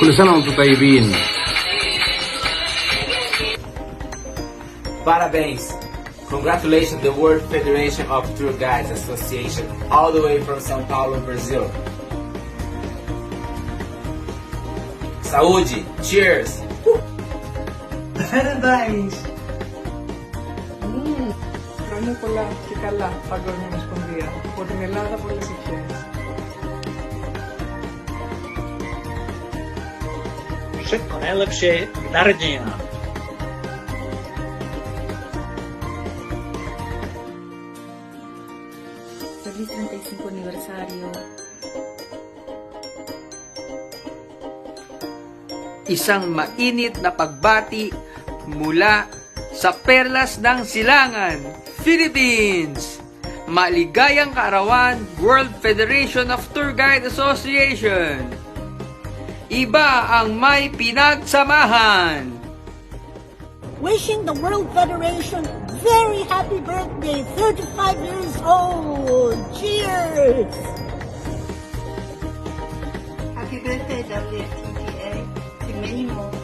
كل سنة وانتم طيبين. Parabéns! Congratulations the World Federation of Tour Guides Association all the way from São Paulo, Brazil. Saúde! Cheers! Parabéns! Χρόνια πολλά και καλά, Παγκόσμια Ομοσπονδία. Από την Ελλάδα πολλές ευχές. Wszystko najlepsze narodzenia. Feliz 35 aniversario. Isang mainit na pagbati mula sa Perlas ng Silangan, Philippines. Maligayang kaarawan, World Federation of Tour Guide Association. Iba ang may pinagsamahan. Wishing the World Federation very happy birthday, 35 years old. Cheers! Happy birthday, WFTTA. To many more.